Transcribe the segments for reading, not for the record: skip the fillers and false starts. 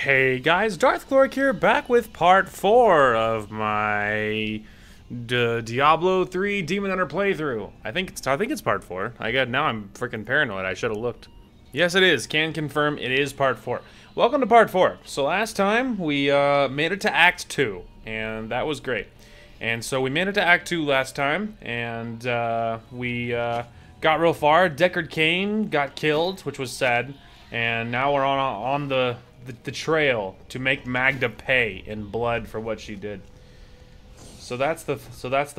Hey guys, Darth Gloric here, back with part 4 of my Diablo 3 Demon Hunter playthrough. I think it's part 4. Now I'm freaking paranoid. I should have looked. Yes, it is. Can confirm it is part 4. Welcome to part 4. So last time we made it to Act 2, and that was great. And so we made it to Act 2 last time, and we got real far. Deckard Cain got killed, which was sad, and now we're on the trail to make Magda pay in blood for what she did. So that's the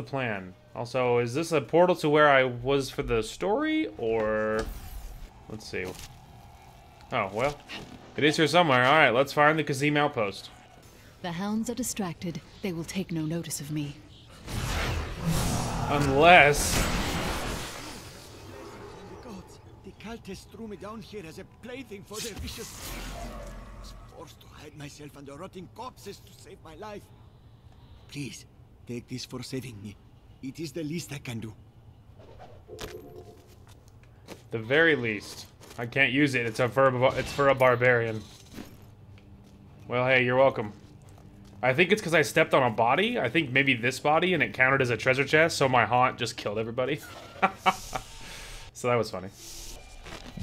plan. Also, is this a portal to where I was for the story, or let's see. Oh well, it is here somewhere. All right, let's find the Kazim outpost. The hounds are distracted. They will take no notice of me. Unless the cultists threw me down here as a plaything for their vicious. I was forced to hide myself under rotting corpses to save my life. Please, take this for saving me. It is the least I can do. the very least, I can't use it. It's for a barbarian. Well, hey, you're welcome. I think it's because I stepped on a body. I think maybe this body, and it counted as a treasure chest, so my haunt just killed everybody. So that was funny.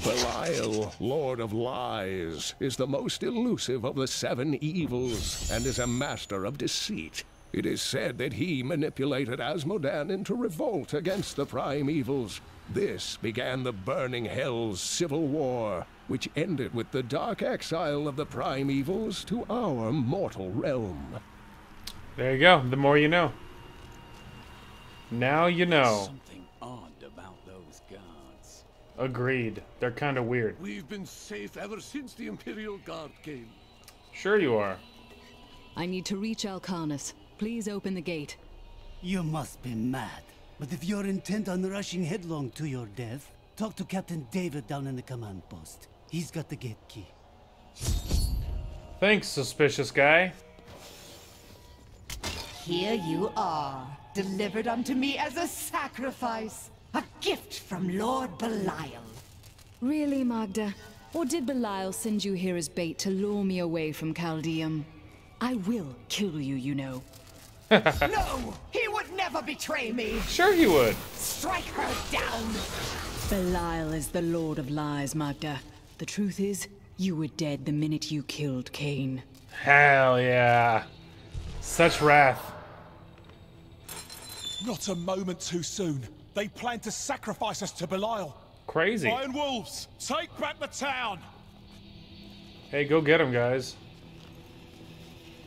Belial, Lord of Lies, is the most elusive of the 7 evils, and is a master of deceit. It is said that he manipulated Asmodan into revolt against the prime evils. This began the Burning Hell's civil war, which ended with the dark exile of the prime evils to our mortal realm. There you go. The more you know. Now you know. Something odd about those guards. Agreed. They're kind of weird. We've been safe ever since the Imperial Guard came. Sure you are. I need to reach Alcarnus. Please open the gate. You must be mad. But if you're intent on rushing headlong to your death, talk to Captain David down in the command post. He's got the gate key. Thanks, suspicious guy. Here you are, delivered unto me as a sacrifice. A gift from Lord Belial. Really, Magda? Or did Belial send you here as bait to lure me away from Chaldeum? I will kill you, you know. No! He would never betray me! Sure he would. Strike her down! Belial is the Lord of Lies, Magda. The truth is, you were dead the minute you killed Cain. Hell yeah. Such wrath. Not a moment too soon. They plan to sacrifice us to Belial. Crazy. Iron Wolves, take back the town! Hey, go get him, guys.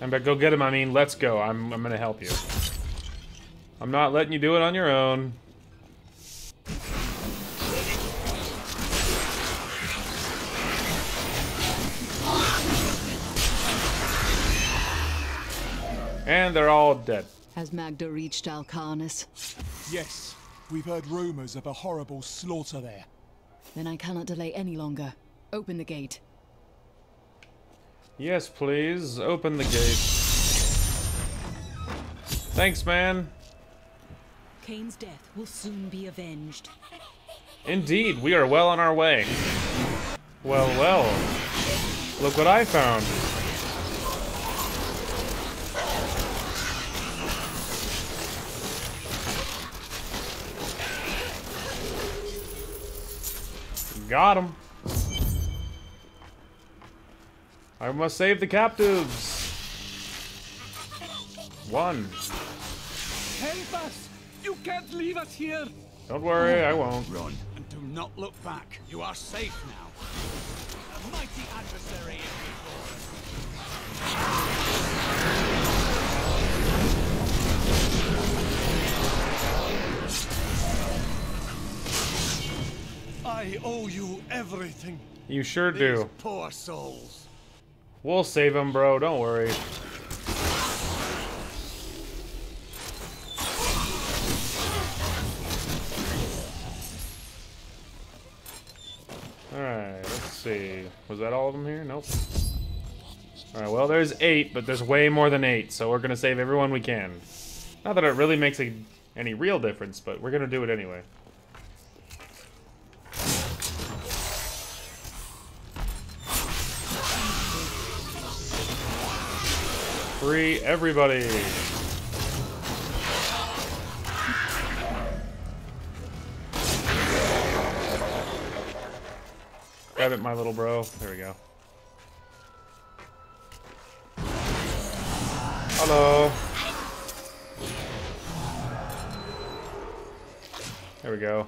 And by go get him, I mean let's go. I'm gonna help you. I'm not letting you do it on your own. And they're all dead. Has Magda reached Alcarnus? Yes, we've heard rumors of a horrible slaughter there. Then I cannot delay any longer. Open the gate. Yes, please. Open the gate. Thanks, man. Cain's death will soon be avenged. Indeed, we are well on our way. Well, well. Look what I found. Got him. I must save the captives. 1. Help us! You can't leave us here! Don't worry, I won't. Run and do not look back. You are safe now. A mighty adversary is before us. I owe you everything. You sure do. These poor souls. We'll save him, bro. Don't worry. Alright, let's see. Was that all of them here? Nope. Alright, well, there's 8, but there's way more than 8, so we're gonna save everyone we can. Not that it really makes any real difference, but we're gonna do it anyway. Free everybody. Grab it, my little bro. There we go. Hello. There we go.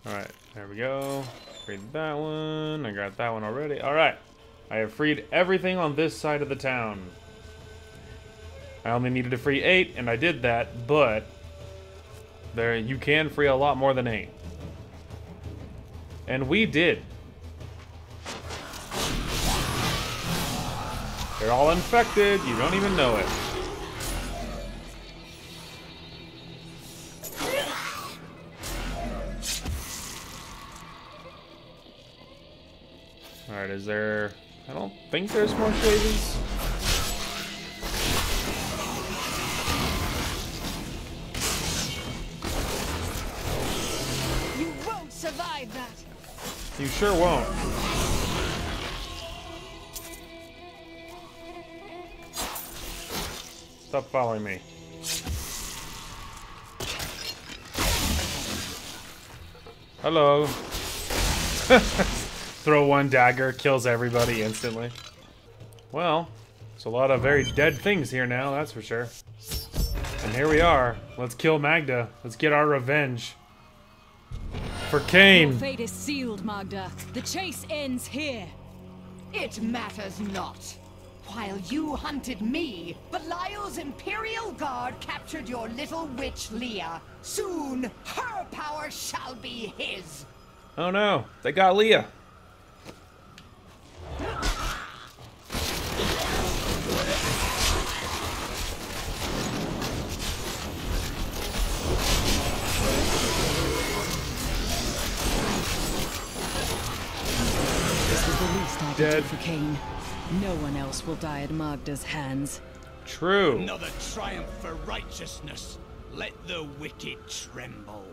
Alright, there we go. Freed that one. I got that one already. Alright. I have freed everything on this side of the town. I only needed to free 8, and I did that, but there you can free a lot more than 8. And we did. They're all infected. You don't even know it. Alright, is there... I don't think there's more shavings. You won't survive that. You sure won't. Stop following me. Hello. Throw one dagger, kills everybody instantly. Well, it's a lot of very dead things here now, that's for sure. And here we are. Let's kill Magda. Let's get our revenge. For Cain. Your fate is sealed, Magda. The chase ends here. It matters not. While you hunted me, Belial's Imperial Guard captured your little witch Leah. Soon, her power shall be his. Oh no, they got Leah. This was the least I could Dead. do for Cain. No one else will die at Magda's hands. True. Another triumph for righteousness. Let the wicked tremble.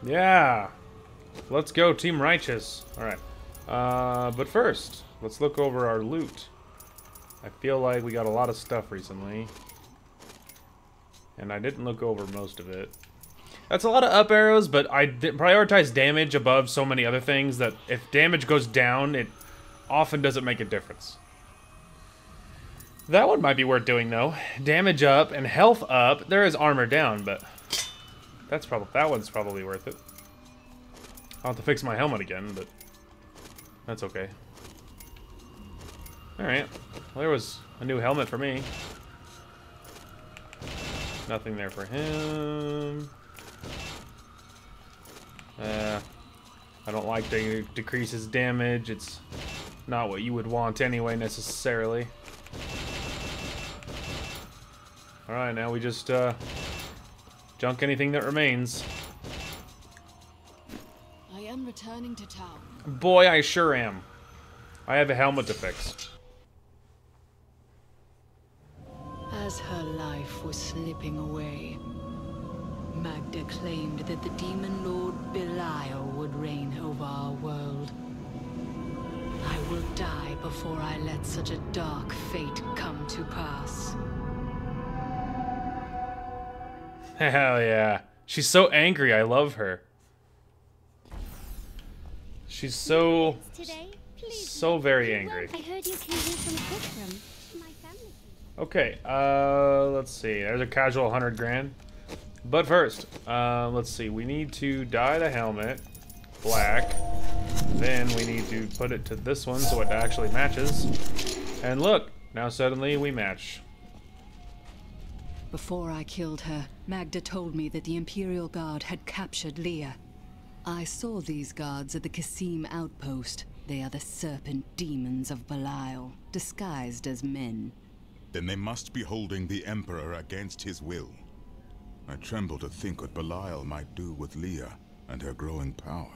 Yeah. Let's go, Team Righteous. Alright. But first, let's look over our loot. I feel like we got a lot of stuff recently. And I didn't look over most of it. That's a lot of up arrows, but I prioritize damage above so many other things that if damage goes down, it often doesn't make a difference. That one might be worth doing, though. Damage up and health up. There is armor down, but that one's probably worth it. I'll have to fix my helmet again, but that's okay. Alright. Well, there was a new helmet for me. Nothing there for him. I don't like that it decreases damage. It's not what you would want anyway, necessarily. Alright, now we just, junk anything that remains. I am returning to town. Boy, I sure am. I have a helmet to fix. As her life was slipping away, Magda claimed that the demon lord Belial would reign over our world. I will die before I let such a dark fate come to pass. Hell yeah. She's so angry, I love her. She's so very angry. I heard you came here from Cookroom. My family. Okay, let's see. There's a casual 100 grand. But first, let's see. We need to dye the helmet black. Then we need to put it to this one so it actually matches. And look, now suddenly we match. Before I killed her, Magda told me that the Imperial Guard had captured Leah. I saw these guards at the Kasim outpost. They are the serpent demons of Belial, disguised as men. Then they must be holding the Emperor against his will. I tremble to think what Belial might do with Leah and her growing power.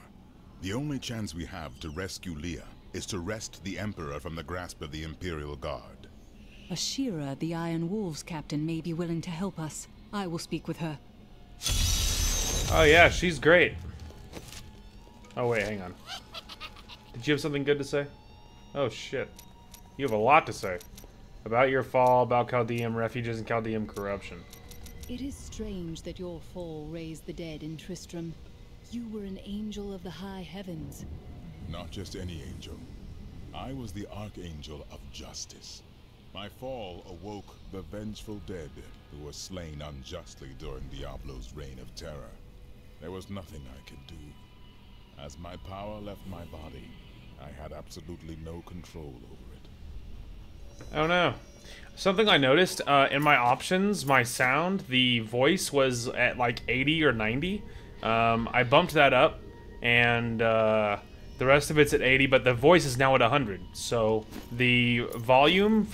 The only chance we have to rescue Leah is to wrest the Emperor from the grasp of the Imperial Guard. Ashira, the Iron Wolves captain, may be willing to help us. I will speak with her. Oh yeah, she's great. Oh wait, hang on. Did you have something good to say? Oh shit. You have a lot to say. About your fall, about Chaldean refuges and Chaldean corruption. It is strange that your fall raised the dead in Tristram. You were an angel of the high heavens. Not just any angel. I was the Archangel of Justice. My fall awoke the vengeful dead who were slain unjustly during Diablo's reign of terror. There was nothing I could do. As my power left my body, I had absolutely no control over it. Oh no. Something I noticed in my options, my sound, the voice was at like 80 or 90. I bumped that up, and the rest of it's at 80, but the voice is now at 100. So the volume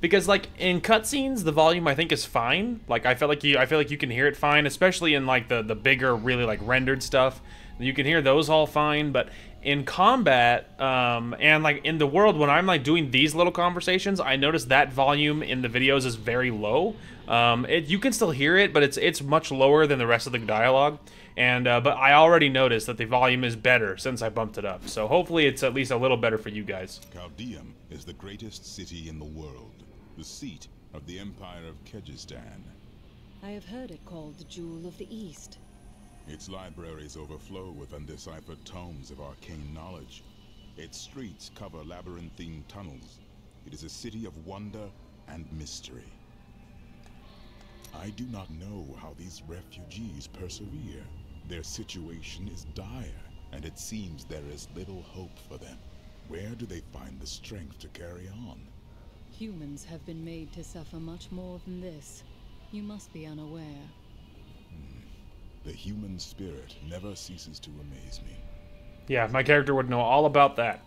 because like in cutscenes, the volume I think is fine. Like I feel like you can hear it fine, especially in like the bigger, really like rendered stuff. You can hear those all fine, but in combat and like in the world when I'm like doing these little conversations, I notice that volume in the videos is very low. You can still hear it, but it's much lower than the rest of the dialogue. And but I already noticed that the volume is better since I bumped it up. So hopefully it's at least a little better for you guys. Chaldeum is the greatest city in the world, the seat of the Empire of Kyrgyzstan. I have heard it called the Jewel of the East. Its libraries overflow with undeciphered tomes of arcane knowledge. Its streets cover labyrinthine tunnels. It is a city of wonder and mystery. I do not know how these refugees persevere. Their situation is dire, and it seems there is little hope for them. Where do they find the strength to carry on? Humans have been made to suffer much more than this. You must be unaware. The human spirit never ceases to amaze me. Yeah, my character would know all about that.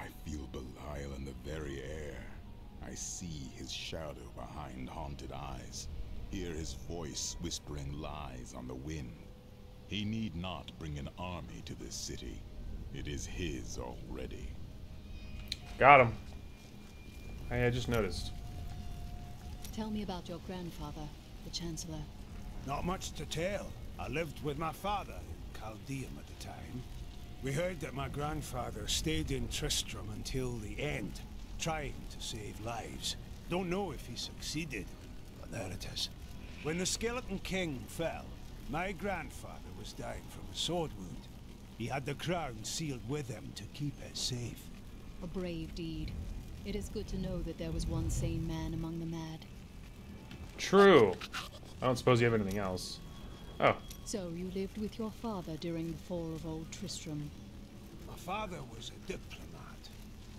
I feel Belial in the very air. I see his shadow behind haunted eyes. Hear his voice whispering lies on the wind. He need not bring an army to this city. It is his already. Got him. I just noticed. Tell me about your grandfather, the Chancellor. Not much to tell. I lived with my father in Chaldeum at the time. We heard that my grandfather stayed in Tristram until the end, trying to save lives. Don't know if he succeeded, but there it is. When the Skeleton King fell, my grandfather was dying from a sword wound. He had the crown sealed with him to keep it safe. A brave deed. It is good to know that there was one sane man among the mad. True. I don't suppose you have anything else. Oh. So you lived with your father during the fall of Old Tristram. My father was a diplomat.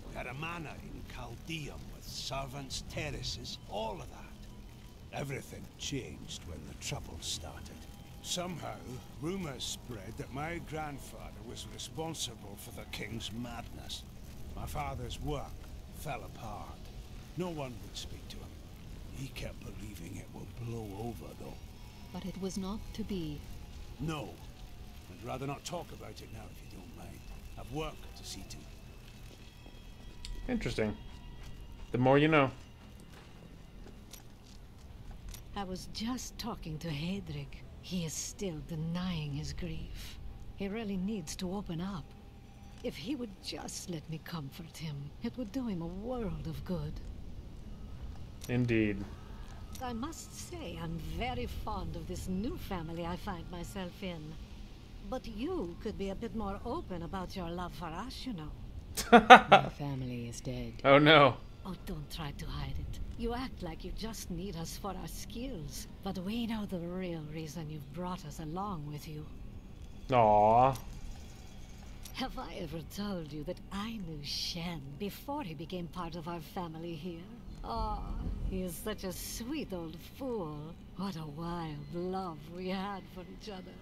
We had a manor in Chaldeum with servants, terraces, all of that. Everything changed when the trouble started. Somehow, rumors spread that my grandfather was responsible for the king's madness. My father's work fell apart. No one would speak to him. He kept believing it would blow over, though. But it was not to be. No. I'd rather not talk about it now, if you don't mind. I've work to see to. Interesting. The more you know. I was just talking to Hedrick. He is still denying his grief. He really needs to open up. If he would just let me comfort him, it would do him a world of good. Indeed. I must say I'm very fond of this new family I find myself in. But you could be a bit more open about your love for us, you know. My family is dead. Oh no. Oh, don't try to hide it. You act like you just need us for our skills, but we know the real reason you've brought us along with you. Aww. Have I ever told you that I knew Shen before he became part of our family here? Oh, he is such a sweet old fool. What a wild love we had for each other.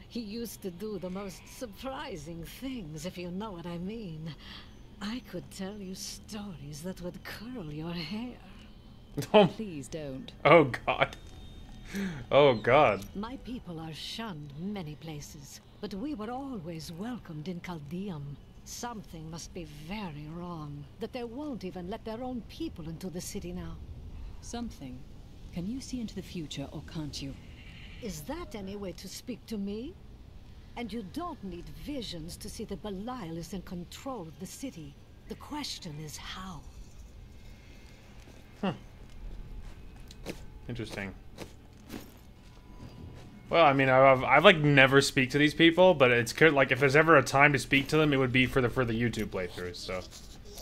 He used to do the most surprising things, if you know what I mean. I could tell you stories that would curl your hair. Oh. Please don't. Oh god. Oh god. My people are shunned many places, but we were always welcomed in Chaldeum. Something must be very wrong, that they won't even let their own people into the city now. Something? Can you see into the future, or can't you? Is that any way to speak to me? And you don't need visions to see that Belial is in control of the city. The question is how. Huh. Interesting. Well, I mean, I've like never speak to these people, but it's good. Like, if there's ever a time to speak to them, it would be for the YouTube playthroughs. So.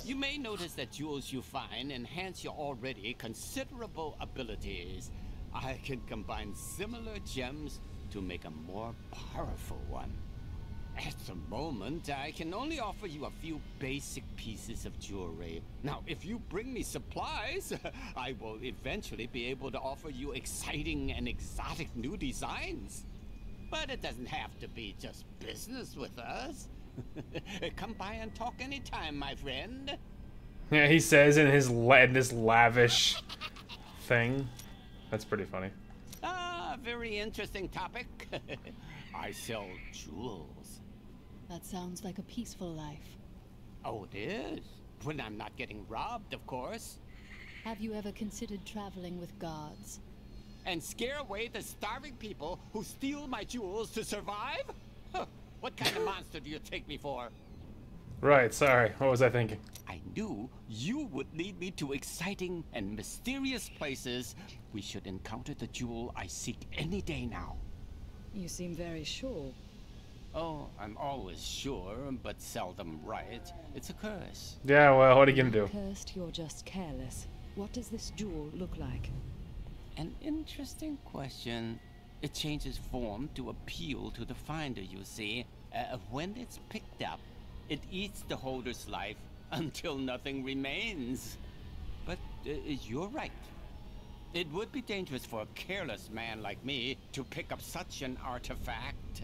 You may notice that jewels you find enhance your already considerable abilities. I can combine similar gems to make a more powerful one. At the moment, I can only offer you a few basic pieces of jewelry. Now, if you bring me supplies, I will eventually be able to offer you exciting and exotic new designs. But it doesn't have to be just business with us. Come by and talk anytime, my friend. Yeah, he says in his this lavish thing. That's pretty funny. Ah, very interesting topic. I sell jewels. That sounds like a peaceful life. Oh, it is. When I'm not getting robbed, of course. Have you ever considered traveling with guards? And scare away the starving people who steal my jewels to survive? Huh. What kind of monster do you take me for? Right, sorry. What was I thinking? I knew you would lead me to exciting and mysterious places. We should encounter the jewel I seek any day now. You seem very sure. Oh, I'm always sure, but seldom right. It's a curse. Yeah, well, what are you gonna do? Cursed, you're just careless. What does this jewel look like? An interesting question. It changes form to appeal to the finder, you see. When it's picked up, it eats the holder's life until nothing remains. But you're right. It would be dangerous for a careless man like me to pick up such an artifact.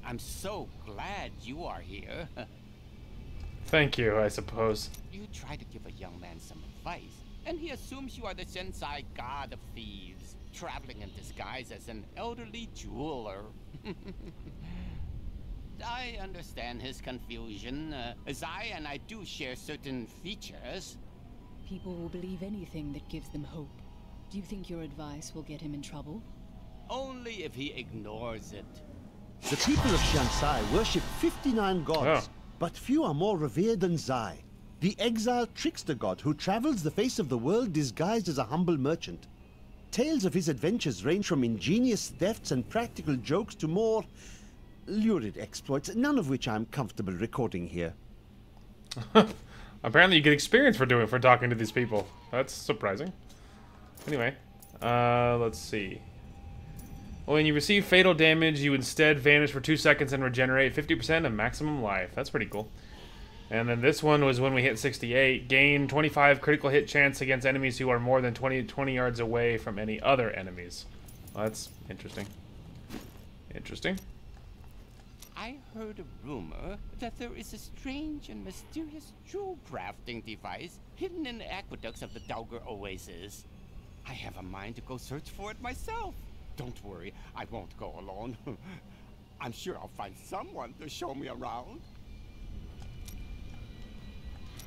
I'm so glad you are here. Thank you, I suppose. You try to give a young man some advice, and he assumes you are the Sensei god of thieves, traveling in disguise as an elderly jeweler. I understand his confusion, as I do share certain features. People will believe anything that gives them hope. Do you think your advice will get him in trouble? Only if he ignores it. The people of Shansai worship 59 gods, but few are more revered than Zai, the exiled trickster god who travels the face of the world disguised as a humble merchant. Tales of his adventures range from ingenious thefts and practical jokes to more lurid exploits, none of which I'm comfortable recording here. Apparently you get experience for talking to these people. That's surprising. Anyway, let's see. When you receive fatal damage, you instead vanish for 2 seconds and regenerate 50% of maximum life. That's pretty cool. And then this one was when we hit 68. Gain 25 critical hit chance against enemies who are more than 20 yards away from any other enemies. Well, that's interesting. Interesting. I heard a rumor that there is a strange and mysterious jewel crafting device hidden in the aqueducts of the Daugr Oasis. I have a mind to go search for it myself. Don't worry, I won't go alone. I'm sure I'll find someone to show me around.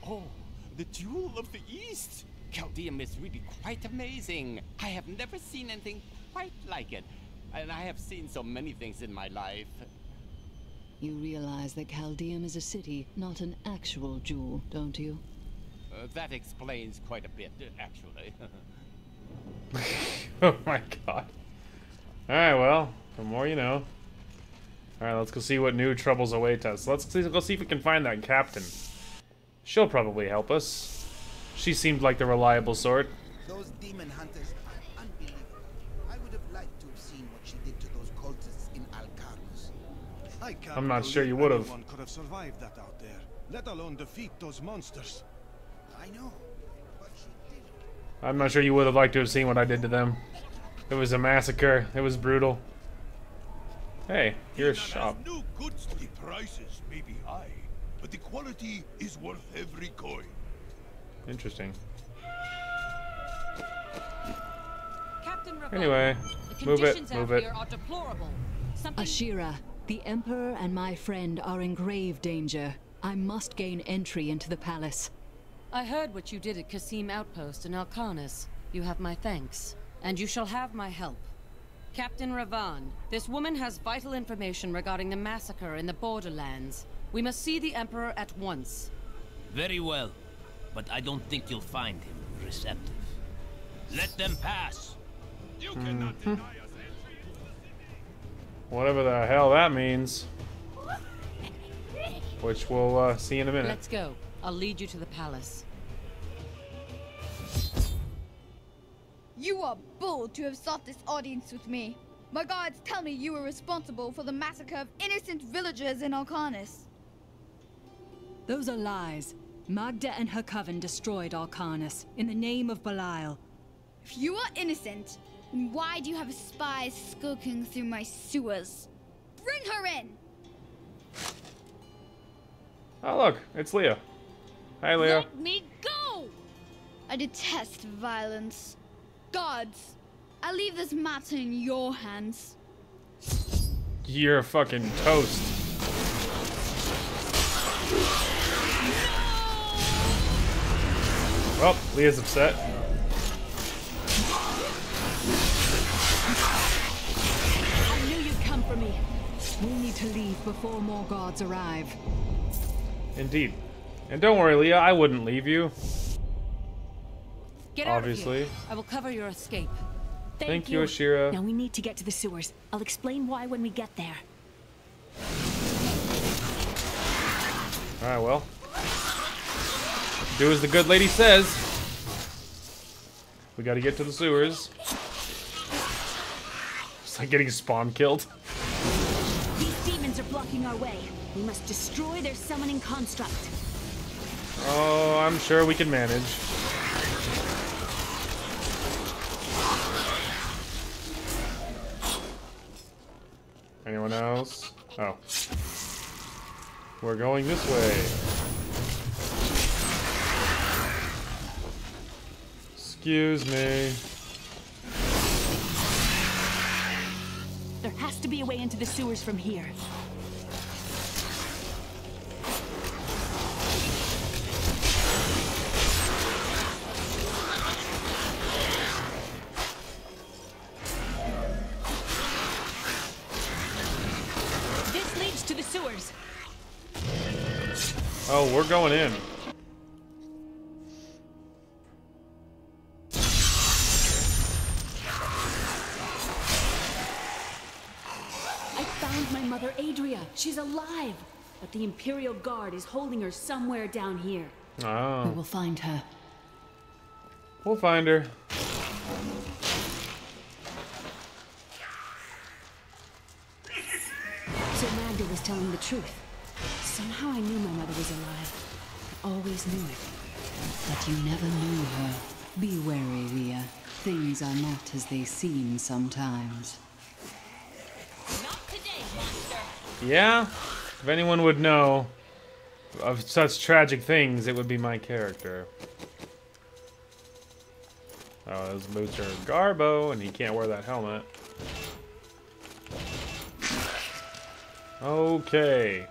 Oh, the Jewel of the East! Chaldeum is really quite amazing. I have never seen anything quite like it. And I have seen so many things in my life. You realize that Chaldeum is a city, not an actual jewel, don't you? That explains quite a bit, actually. Oh my god. Alright, well, the more you know. Alright, let's go see what new troubles await us. Let's go see if we can find that captain. She'll probably help us. She seemed like the reliable sort. Those demon hunters are unbelievable. I would have liked to have seen what she did to those cultists in Alcarnos. I'm not sure you would have. Anyone could have survived that out there, let alone defeat those monsters. I know, but she did. I'm not sure you would have liked to have seen what I did to them. It was a massacre. It was brutal. Hey, here's a shop. No goods. The prices may be high, but the quality is worth every coin. Interesting. Captain Ravon, Anyway, the move it, conditions move out it. here are deplorable. Something... Ashira, the Emperor and my friend are in grave danger. I must gain entry into the palace. I heard what you did at Qasim Outpost in Alcarnos. You have my thanks. And you shall have my help. Captain Ravon, this woman has vital information regarding the massacre in the Borderlands. We must see the Emperor at once. Very well, but I don't think you'll find him receptive. Let them pass. You cannot deny us entry. Whatever the hell that means. Which we'll see in a minute. Let's go. I'll lead you to the palace. You are bold to have sought this audience with me. My guards tell me you were responsible for the massacre of innocent villagers in Alcarnus. Those are lies. Magda and her coven destroyed Alcarnus in the name of Belial. If you are innocent, then why do you have spies skulking through my sewers? Bring her in! Oh look, it's Leah. Hi Leah. Let me go! I detest violence. Gods, I leave this matter in your hands. You're fucking toast. Well, Leah's upset. I knew you'd come for me. We need to leave before more guards arrive. Indeed. And don't worry, Leah, I wouldn't leave you. Get out Obviously. of here. I will cover your escape. Thank you, Ashira. Now we need to get to the sewers. I'll explain why when we get there. Alright, well. Do as the good lady says. We gotta get to the sewers. It's like getting spawn killed. These demons are blocking our way. We must destroy their summoning construct. Oh, I'm sure we can manage. Anyone else? Oh. We're going this way. Excuse me. There has to be a way into the sewers from here. This leads to the sewers. Oh, we're going in. I found my mother Adria. She's alive. But the Imperial Guard is holding her somewhere down here. Oh. We will find her. We'll find her. So Magda was telling the truth. Somehow I knew my mother was alive. I always knew it. But you never knew her. Be wary, Leah. Things are not as they seem sometimes. Yeah? If anyone would know of such tragic things, it would be my character. Oh, those boots are Garbo, and he can't wear that helmet. Okay.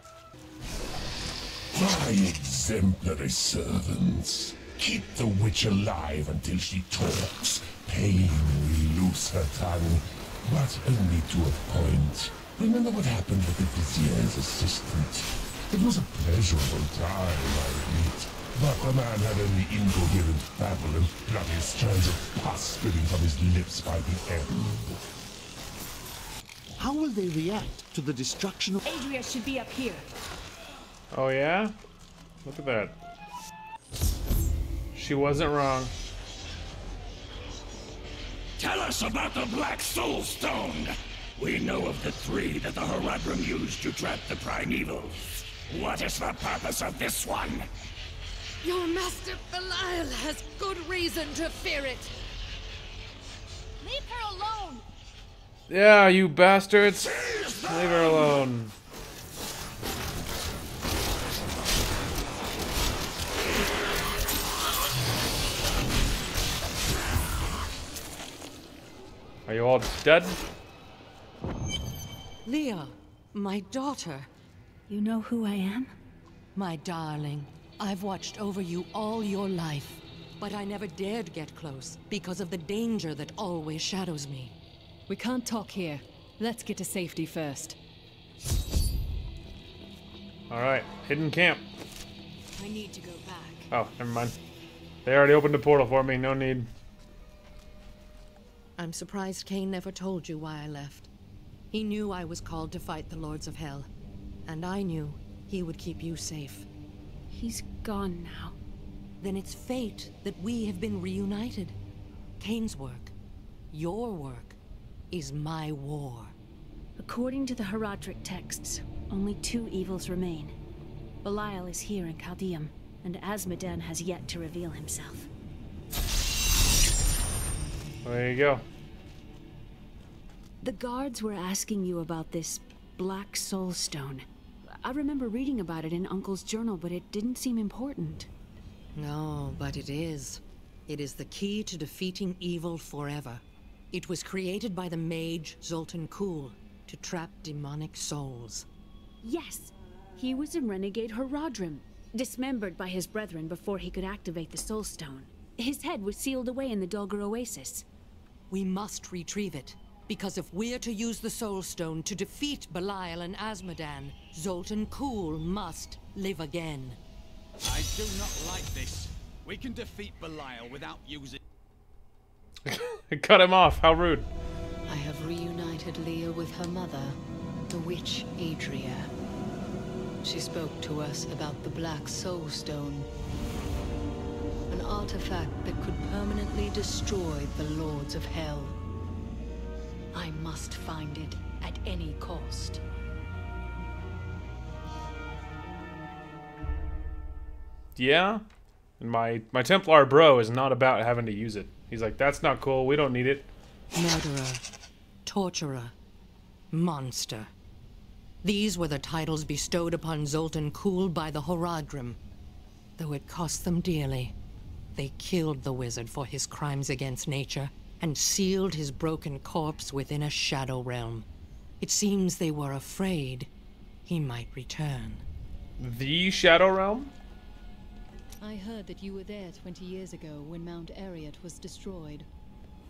My exemplary servants. Keep the witch alive until she talks. Pain will loose her tongue, but only to a point. Remember what happened with the vizier's assistant? It was a pleasurable time, I admit. But the man had only incoherent babble and bloody strands of pus spilling from his lips by the end. How will they react to the destruction of... Adria should be up here. Oh yeah? Look at that. She wasn't wrong. Tell us about the Black Soulstone! We know of the three that the Horadrim used to trap the Primevals. What is the purpose of this one? Your master Belial has good reason to fear it. Leave her alone! Yeah, you bastards. Leave her alone. Are you all dead? Leah, my daughter. You know who I am? My darling, I've watched over you all your life, but I never dared get close because of the danger that always shadows me. We can't talk here. Let's get to safety first. Alright, hidden camp. I need to go back. Oh, never mind. They already opened the portal for me, no need. I'm surprised Cain never told you why I left. He knew I was called to fight the Lords of Hell, and I knew he would keep you safe. He's gone now. Then it's fate that we have been reunited. Cain's work, your work, is my war. According to the Heraldric texts, only 2 evils remain. Belial is here in Chaldeum, and Azmodan has yet to reveal himself. There you go. The guards were asking you about this Black Soulstone. I remember reading about it in Uncle's journal, but it didn't seem important. No, but it is. It is the key to defeating evil forever. It was created by the mage Zoltun Kule to trap demonic souls. Yes, he was a renegade Horadrim, dismembered by his brethren before he could activate the Soulstone. His head was sealed away in the Dulgar Oasis. We must retrieve it, because if we're to use the Soulstone to defeat Belial and Azmodan, Zoltun Kule must live again. I do not like this. We can defeat Belial without using... Cut him off, how rude. I have reunited Leah with her mother, the witch Adria. She spoke to us about the Black Soulstone, an artifact that could permanently destroy the Lords of Hell. I must find it at any cost. Yeah? And my Templar bro is not about having to use it. He's like, that's not cool, we don't need it. Murderer, torturer, monster. These were the titles bestowed upon Zoltun Kule by the Horadrim. Though it cost them dearly, they killed the wizard for his crimes against nature and sealed his broken corpse within a shadow realm. It seems they were afraid he might return. The Shadow Realm? I heard that you were there 20 years ago when Mount Ariat was destroyed.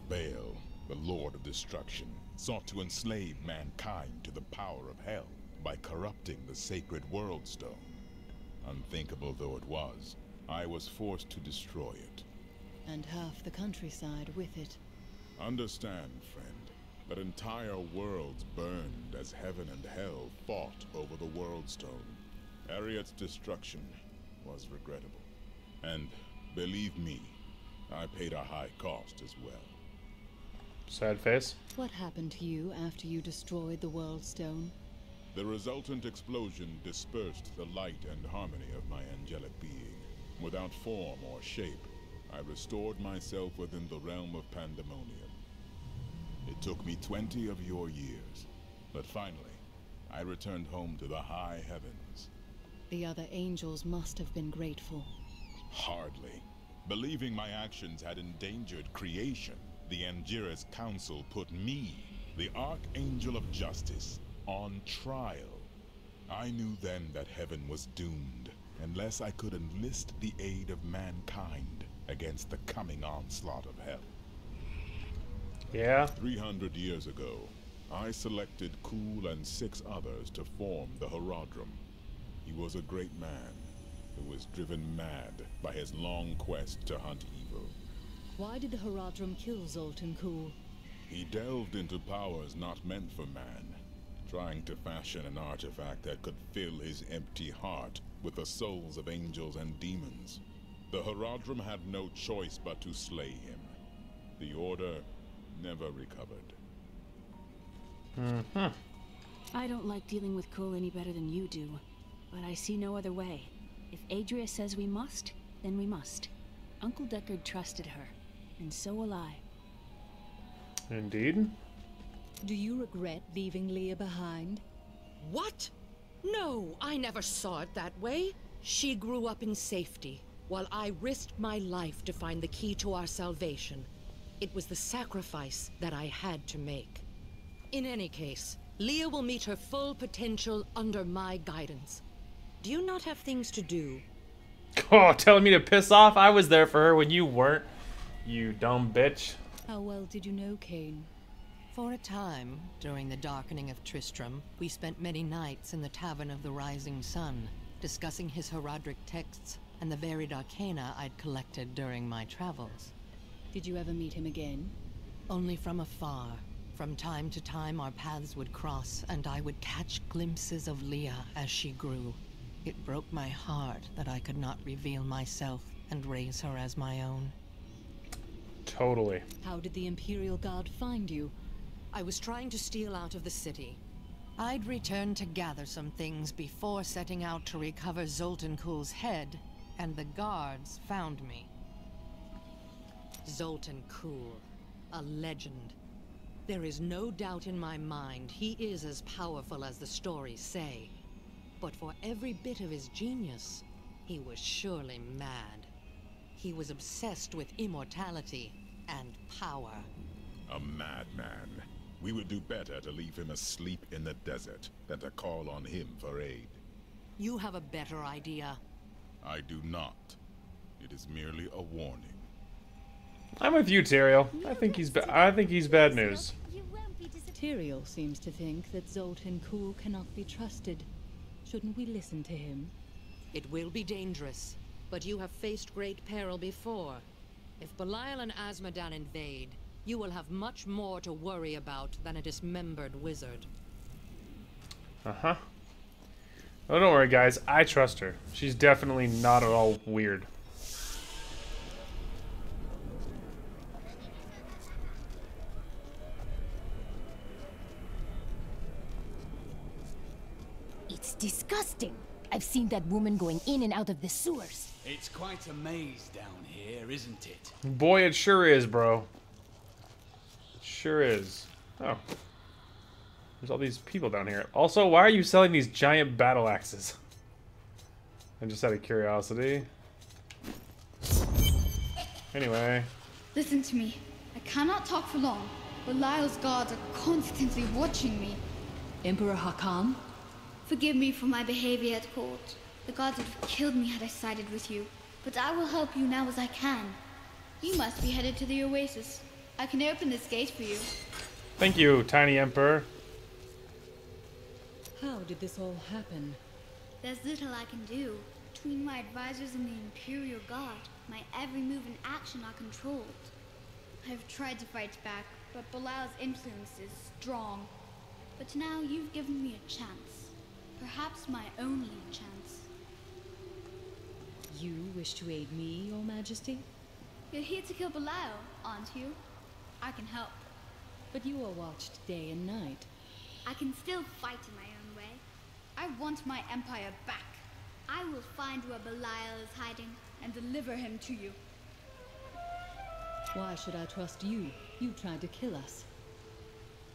Baal, the Lord of Destruction, sought to enslave mankind to the power of hell by corrupting the sacred World Stone. Unthinkable though it was, I was forced to destroy it. And half the countryside with it. Understand, friend, that entire worlds burned as heaven and hell fought over the World Stone. Ariat's destruction was regrettable. And believe me, I paid a high cost as well. Sad face. What happened to you after you destroyed the World Stone? The resultant explosion dispersed the light and harmony of my angelic being. Without form or shape, I restored myself within the realm of pandemonium. It took me 20 of your years, but finally, I returned home to the high heavens. The other angels must have been grateful. Hardly. Believing my actions had endangered creation, the Angiras Council put me, the Archangel of Justice, on trial. I knew then that heaven was doomed, unless I could enlist the aid of mankind against the coming onslaught of hell. Yeah? 300 years ago, I selected Kule and 6 others to form the Horadrim. He was a great man, who was driven mad by his long quest to hunt evil. Why did the Horadrim kill Zoltun Kule? He delved into powers not meant for man, trying to fashion an artifact that could fill his empty heart with the souls of angels and demons. The Horadrim had no choice but to slay him. The Order never recovered. I don't like dealing with Kule any better than you do, but I see no other way. If Adria says we must, then we must. Uncle Deckard trusted her, and so will I. Indeed. Do you regret leaving Leah behind? What? No, I never saw it that way. She grew up in safety, while I risked my life to find the key to our salvation. It was the sacrifice that I had to make. In any case, Leah will meet her full potential under my guidance. Do you not have things to do? Oh, telling me to piss off? I was there for her when you weren't. You dumb bitch. How well did you know Cain? For a time, during the darkening of Tristram, we spent many nights in the Tavern of the Rising Sun, discussing his Heraldric texts and the varied arcana I'd collected during my travels. Did you ever meet him again? Only from afar. From time to time, our paths would cross, and I would catch glimpses of Leah as she grew. It broke my heart that I could not reveal myself and raise her as my own. Totally. How did the Imperial Guard find you? I was trying to steal out of the city. I'd returned to gather some things before setting out to recover Zoltun Kule's head, and the guards found me. Zoltun Kule, a legend. There is no doubt in my mind he is as powerful as the stories say. But for every bit of his genius, he was surely mad. He was obsessed with immortality and power. A madman. We would do better to leave him asleep in the desert than to call on him for aid. You have a better idea. I do not. It is merely a warning. I'm with you, Tyrael. I think he's bad news. Tyrael seems to think that Zoltun Kule cannot be trusted. Shouldn't we listen to him? It will be dangerous, but you have faced great peril before. If Belial and Azmodan invade, you will have much more to worry about than a dismembered wizard. Uh-huh. Oh, don't worry, guys. I trust her. She's definitely not at all weird. It's disgusting. I've seen that woman going in and out of the sewers. It's quite a maze down here, isn't it? Boy, it sure is, bro. It sure is. Oh. There's all these people down here. Also, why are you selling these giant battle axes? And just out of curiosity. Anyway. Listen to me. I cannot talk for long. Belial's guards are constantly watching me. Emperor Hakan? Forgive me for my behavior at court. The gods would have killed me had I sided with you. But I will help you now as I can. You must be headed to the Oasis. I can open this gate for you. Thank you, Tiny Emperor. How did this all happen? There's little I can do. Between my advisors and the Imperial Guard, my every move and action are controlled. I've tried to fight back, but Belial's influence is strong. But now you've given me a chance. Perhaps my only chance. You wish to aid me, Your Majesty? You're here to kill Belial, aren't you? I can help. But you are watched day and night. I can still fight in my own way. I want my empire back. I will find where Belial is hiding and deliver him to you. Why should I trust you? You tried to kill us.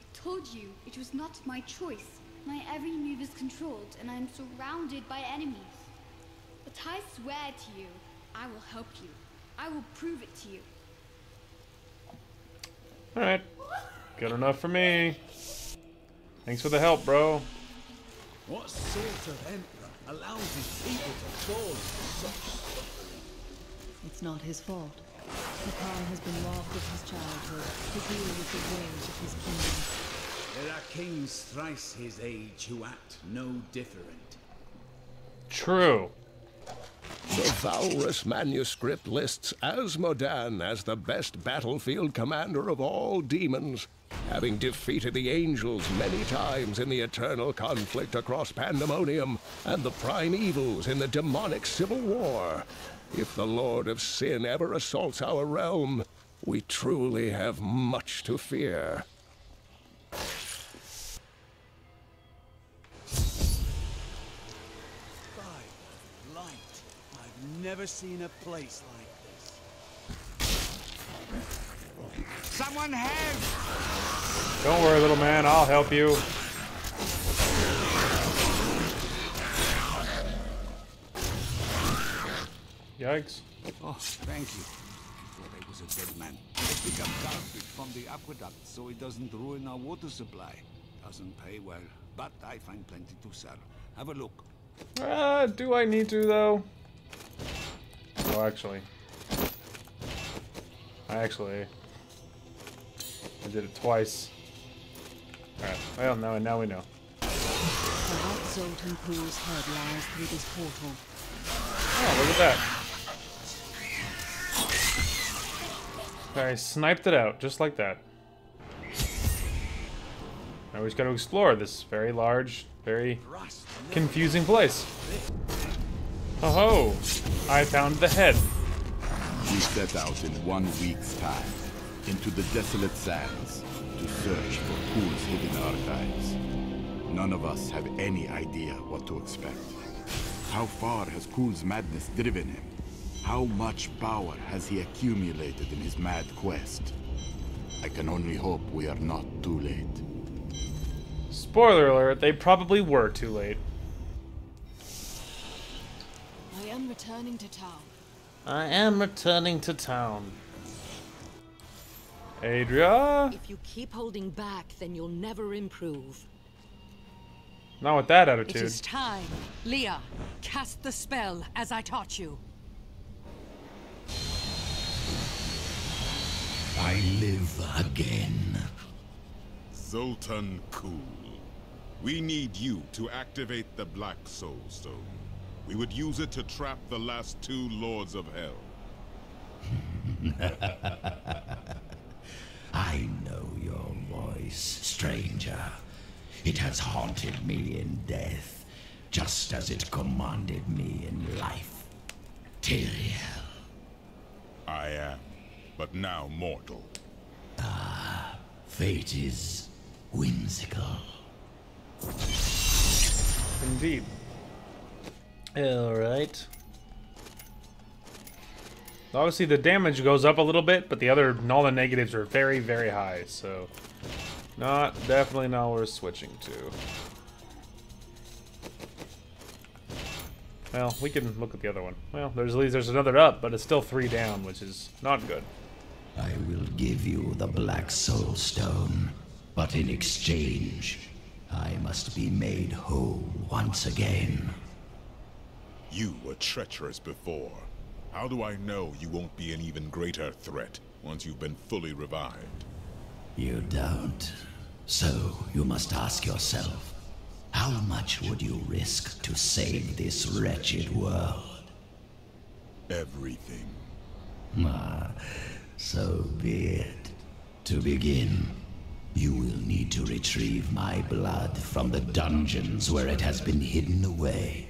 I told you it was not my choice. My every move is controlled, and I am surrounded by enemies. But I swear to you, I will help you. I will prove it to you. Alright. Good enough for me. Thanks for the help, bro. What sort of emperor allows his people to fall into such suffering? It's not his fault. Hakan has been robbed of his childhood to deal with the rage of his kingdom. There are kings thrice his age who act no different. True. The Valrus manuscript lists Azmodan as the best battlefield commander of all demons, having defeated the angels many times in the eternal conflict across Pandemonium and the prime evils in the demonic civil war. If the Lord of Sin ever assaults our realm, we truly have much to fear. Never seen a place like this. Someone help! Don't worry, little man. I'll help you. Yikes. Oh, thank you. I thought I was a dead man. I pick up garbage from the aqueduct so it doesn't ruin our water supply. Doesn't pay well, but I find plenty to sell. Have a look. Do I need to, though? Oh, actually. I did it twice. Alright, well, now we know. Perhaps Zoltun Kule's head lies through this portal. Oh, look at that. I sniped it out, just like that. Now we just gotta explore this very large, very confusing place. Oh ho! I found the head. We set out in 1 week's time into the desolate sands to search for Kule's hidden archives. None of us have any idea what to expect. How far has Kule's madness driven him? How much power has he accumulated in his mad quest? I can only hope we are not too late. Spoiler alert, they probably were too late. I am returning to town. I am returning to town. Adria? If you keep holding back, then you'll never improve. Not with that attitude. It is time. Leah, cast the spell as I taught you. I live again. Zoltun Kule. We need you to activate the Black Soulstone. We would use it to trap the last 2 Lords of Hell. I know your voice, stranger. It has haunted me in death, just as it commanded me in life. Tyrael. I am, but now mortal. Ah, fate is whimsical. Indeed. Alright. Obviously the damage goes up a little bit, but all the negatives are very, very high, so definitely not worth switching to. Well, we can look at the other one. Well, there's another up, but it's still 3 down, which is not good. I will give you the Black Soulstone, but in exchange, I must be made whole once again. You were treacherous before. How do I know you won't be an even greater threat once you've been fully revived? You don't. So you must ask yourself, how much would you risk to save this wretched world? Everything. Ah, so be it. To begin, you will need to retrieve my blood from the dungeons where it has been hidden away.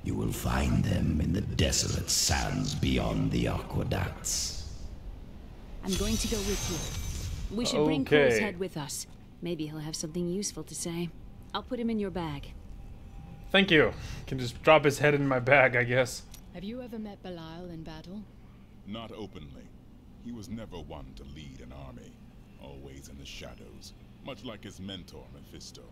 You will find them in the desolate sands beyond the aqueducts. I'm going to go with you. We should bring Kule's head with us. Maybe he'll have something useful to say. I'll put him in your bag. Thank you. Can just drop his head in my bag, I guess. Have you ever met Belial in battle? Not openly. He was never one to lead an army. Always in the shadows, much like his mentor, Mephisto.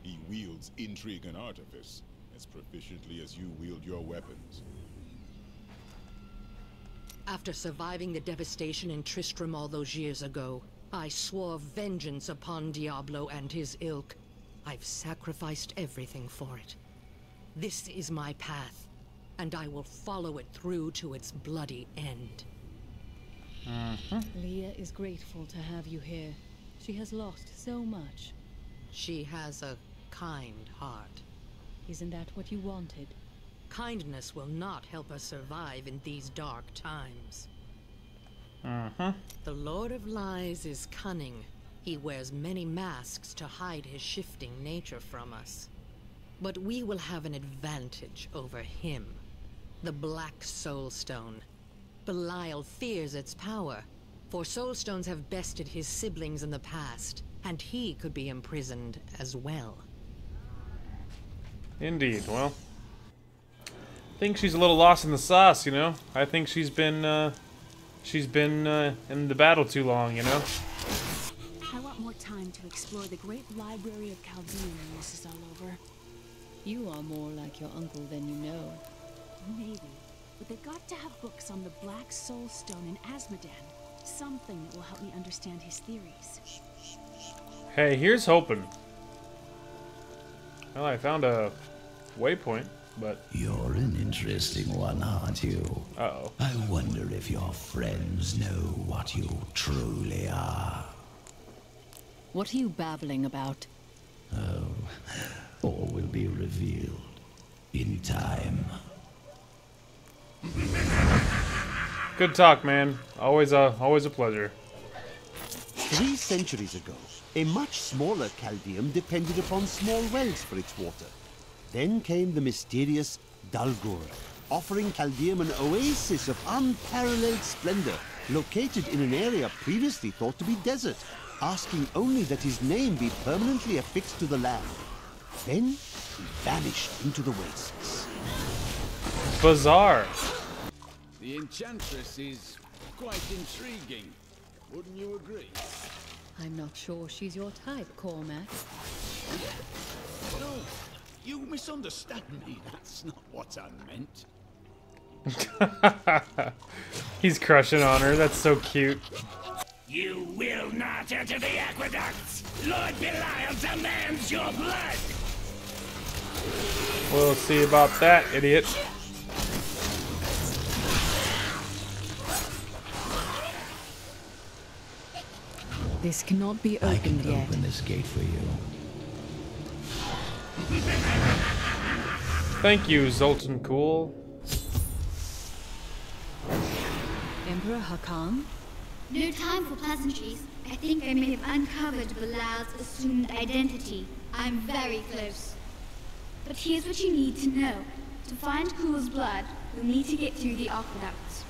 He wields intrigue and artifice as proficiently as you wield your weapons. After surviving the devastation in Tristram all those years ago, I swore vengeance upon Diablo and his ilk. I've sacrificed everything for it. This is my path, and I will follow it through to its bloody end. Leah is grateful to have you here. She has lost so much. She has a kind heart. Isn't that what you wanted? Kindness will not help us survive in these dark times. The Lord of Lies is cunning. He wears many masks to hide his shifting nature from us. But we will have an advantage over him. The Black Soulstone. Belial fears its power, for Soulstones have bested his siblings in the past, and he could be imprisoned as well. Indeed. Well, I think she's a little lost in the sauce, you know? I think she's been in the battle too long, you know? I want more time to explore the great library of Chaldean when this is all over. You are more like your uncle than you know. Maybe. But they've got to have books on the Black Soulstone and Asmodan. Something that will help me understand his theories. Hey, here's hoping. Well, I found a waypoint, but... You're an interesting one, aren't you? Uh-oh. I wonder if your friends know what you truly are. What are you babbling about? Oh, all will be revealed in time. Good talk, man. Always a pleasure. 3 centuries ago, A much smaller Caldeum depended upon small wells for its water. Then came the mysterious Dalgur, offering Caldeum an oasis of unparalleled splendor, located in an area previously thought to be desert, asking only that his name be permanently affixed to the land. Then he vanished into the wastes. Bizarre. The Enchantress is quite intriguing. Wouldn't you agree? I'm not sure she's your type, Cormac. No, you misunderstand me. That's not what I meant. He's crushing on her. That's so cute. You will not enter the aqueducts. Lord Belial demands your blood. We'll see about that, idiot. This cannot be opened yet. Open this gate for you. Thank you, Zoltun Kule. Emperor Hakan? No time for pleasantries. I think I may have uncovered Belial's assumed identity. I'm very close. But here's what you need to know. To find Kule's blood, you'll need to get through the aqueducts.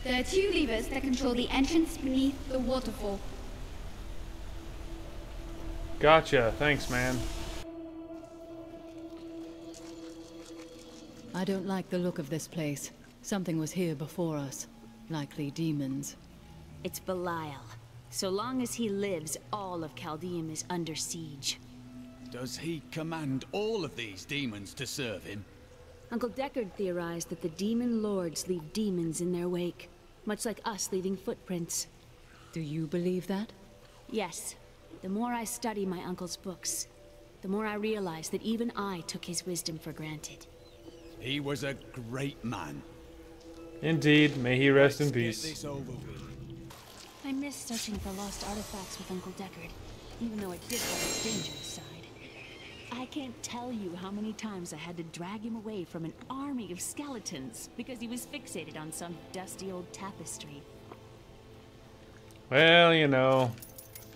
There are 2 levers that control the entrance beneath the waterfall. Gotcha. Thanks, man. I don't like the look of this place. Something was here before us. Likely demons. It's Belial. So long as he lives, all of Caldeum is under siege. Does he command all of these demons to serve him? Uncle Deckard theorized that the demon lords leave demons in their wake, much like us leaving footprints. Do you believe that? Yes. The more I study my uncle's books, the more I realize that even I took his wisdom for granted. He was a great man. Indeed. May he rest in peace. Get this over with. I miss searching for lost artifacts with Uncle Deckard, even though it did have its dangerous side. I can't tell you how many times I had to drag him away from an army of skeletons because he was fixated on some dusty old tapestry. Well, you know,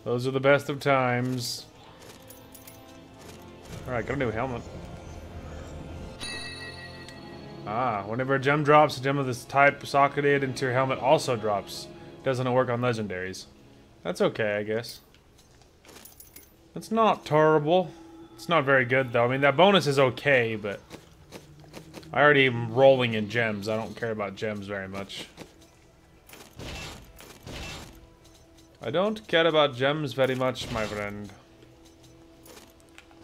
those are the best of times. Alright, got a new helmet. Ah, whenever a gem drops, a gem of this type socketed into your helmet also drops. Doesn't work on legendaries. That's okay, I guess. It's not terrible. It's not very good, though. I mean, that bonus is okay, but I already am rolling in gems. I don't care about gems very much. I don't care about gems very much, my friend.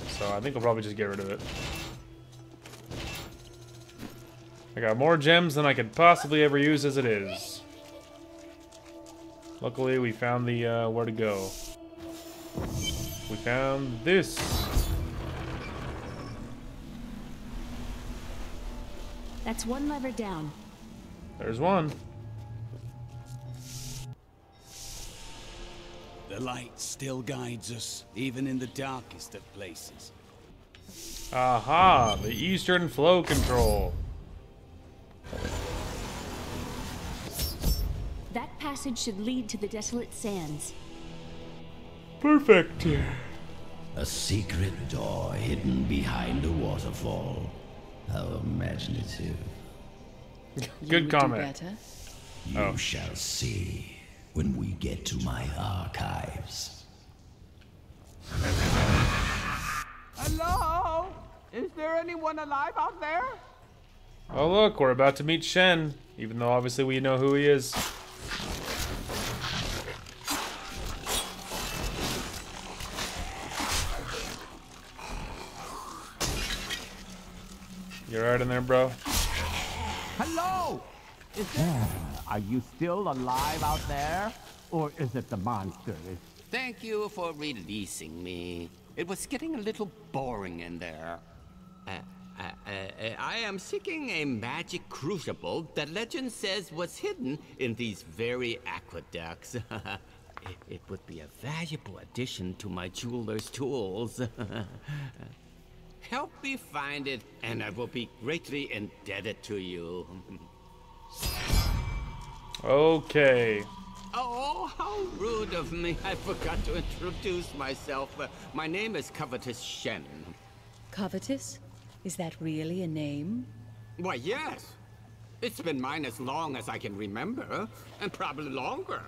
So I think I'll probably just get rid of it. I got more gems than I could possibly ever use as it is. Luckily, we found the, where to go. We found this. That's 1 lever down. There's one. The light still guides us, even in the darkest of places. Aha! The Eastern Flow Control. That passage should lead to the Desolate Sands. Perfect. A secret door hidden behind a waterfall. How imaginative. Good comment. You shall see when we get to my archives. Hello? Is there anyone alive out there? Oh look, we're about to meet Shen, even though obviously we know who he is. You alright in there, bro? Hello? Are you still alive out there? Or is it the monster? Thank you for releasing me. It was getting a little boring in there. I am seeking a magic crucible that legend says was hidden in these very aqueducts. It would be a valuable addition to my jeweler's tools. Help me find it, and I will be greatly indebted to you. Okay. Oh, how How rude of me. I forgot to introduce myself. My name is Covetous Shen. Covetous? Is that really a name? Why, yes. It's been mine as long as I can remember, and probably longer.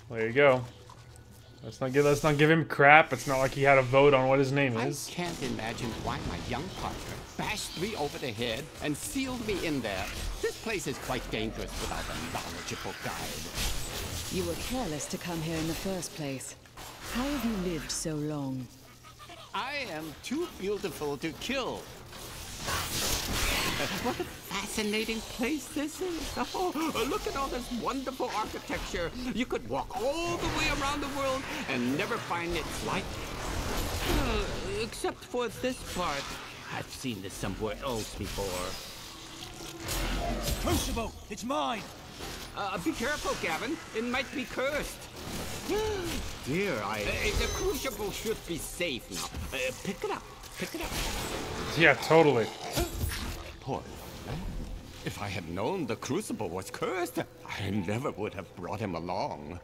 There you go. Let's not give him crap. It's not like he had a vote on what his name is. I can't imagine why my young partner bashed me over the head and sealed me in there. This place is quite dangerous without a knowledgeable guide. You were careless to come here in the first place. How have you lived so long? I am too beautiful to kill. What a fascinating place this is. Oh, look at all this wonderful architecture. You could walk all the way around the world and never find its like. Except for this part. I've seen this somewhere else before. Crucible, it's mine. Be careful, Gavin. It might be cursed. Dear, the crucible should be safe now. Pick it up. Pick it up. Yeah, totally. Poor man. If I had known the crucible was cursed, I never would have brought him along.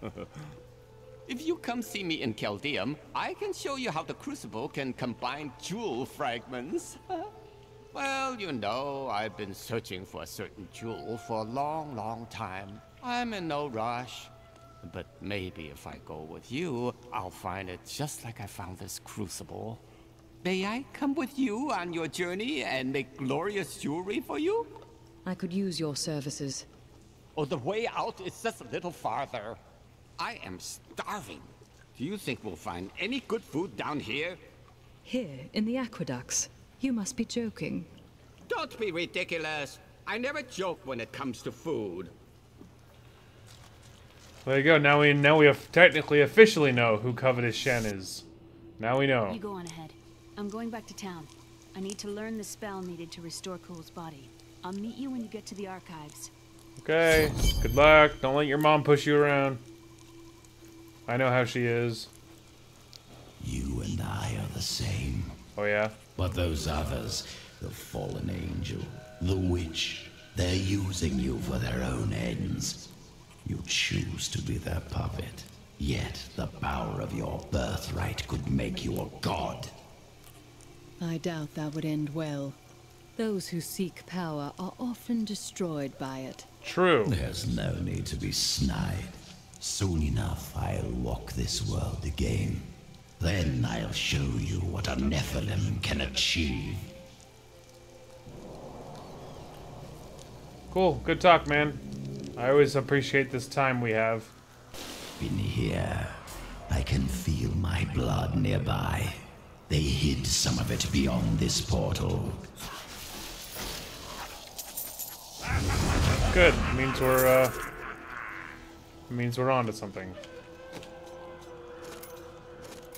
If you come see me in Chaldeum, I can show you how the crucible can combine jewel fragments. Well, you know, I've been searching for a certain jewel for a long, long time. I'm in no rush. But maybe if I go with you, I'll find it just like I found this crucible. May I come with you on your journey and make glorious jewelry for you? I could use your services. Oh, the way out is just a little farther. I am starving. Do you think we'll find any good food down here? Here, in the aqueducts? You must be joking. Don't be ridiculous. I never joke when it comes to food. There you go. Now we have technically officially know who Covetous Shen is. Now we know. You go on ahead. I'm going back to town. I need to learn the spell needed to restore Kule's body. I'll meet you when you get to the archives. Okay. Good luck. Don't let your mom push you around. I know how she is. You and I are the same. Oh yeah? But those others, the fallen angel, the witch, they're using you for their own ends. You choose to be their puppet. Yet the power of your birthright could make you a god. I doubt that would end well. Those who seek power are often destroyed by it. True. There's no need to be snide. Soon enough, I'll walk this world again. Then I'll show you what a Nephilim can achieve. Cool. Good talk, man. I always appreciate this time we have. In here, I can feel my blood nearby. They hid some of it beyond this portal. Good. Means we're on to something.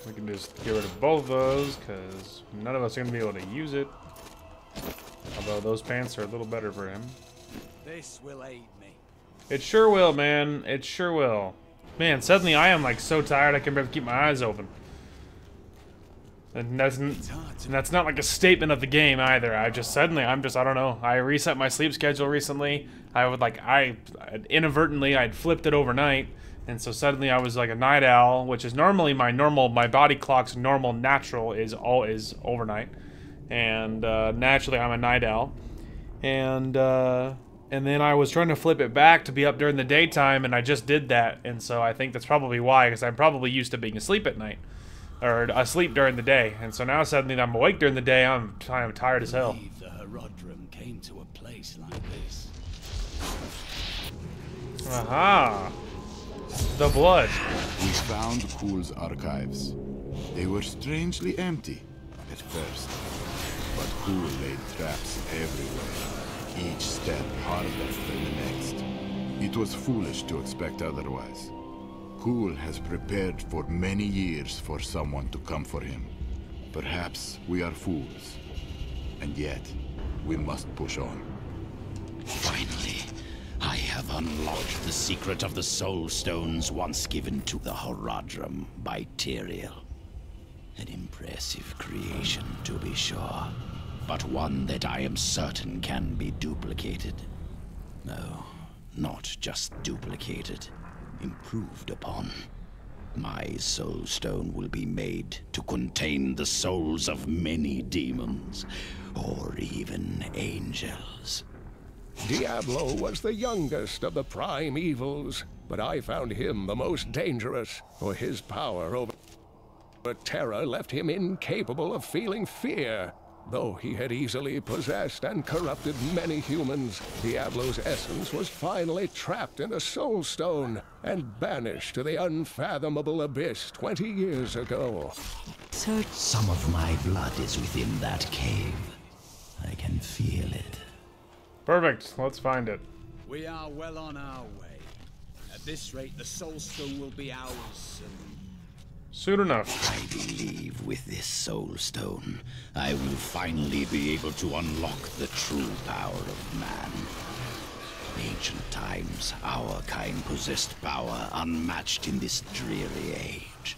We can just get rid of both of those, because none of us are going to be able to use it. Although those pants are a little better for him. This will aid me. It sure will, man. It sure will. Man, suddenly I am like so tired I can barely keep my eyes open. And that's not like a statement of the game either. I don't know. I reset my sleep schedule recently. Inadvertently I'd flipped it overnight, and so suddenly I was like a night owl, which is normally my body clock's normal natural is overnight, and naturally I'm a night owl, and then I was trying to flip it back to be up during the daytime, and I just did that, and so I think that's probably why, because I'm probably used to being asleep at night. Or asleep during the day, and so now suddenly I'm awake during the day. I'm tired as hell. The Herodrum came to a place like this. Aha! The blood. We found Kule's archives. They were strangely empty at first, but Kule laid traps everywhere, each step harder than the next. It was foolish to expect otherwise. Kule has prepared for many years for someone to come for him. Perhaps we are fools, and yet we must push on. Finally, I have unlocked the secret of the Soulstones once given to the Herodrum by Tyrael. An impressive creation, to be sure, but one that I am certain can be duplicated. No, not just duplicated, improved upon. My Soulstone will be made to contain the souls of many demons, or even angels. Diablo was the youngest of the prime evils, but I found him the most dangerous, for his power over terror left him incapable of feeling fear. Though he had easily possessed and corrupted many humans, Diablo's essence was finally trapped in a Soulstone and banished to the unfathomable abyss 20 years ago. So some of my blood is within that cave. I can feel it. Perfect. Let's find it. We are well on our way. At this rate, the Soulstone will be ours soon. Soon enough. I believe with this Soulstone, I will finally be able to unlock the true power of man. In ancient times, our kind possessed power unmatched in this dreary age.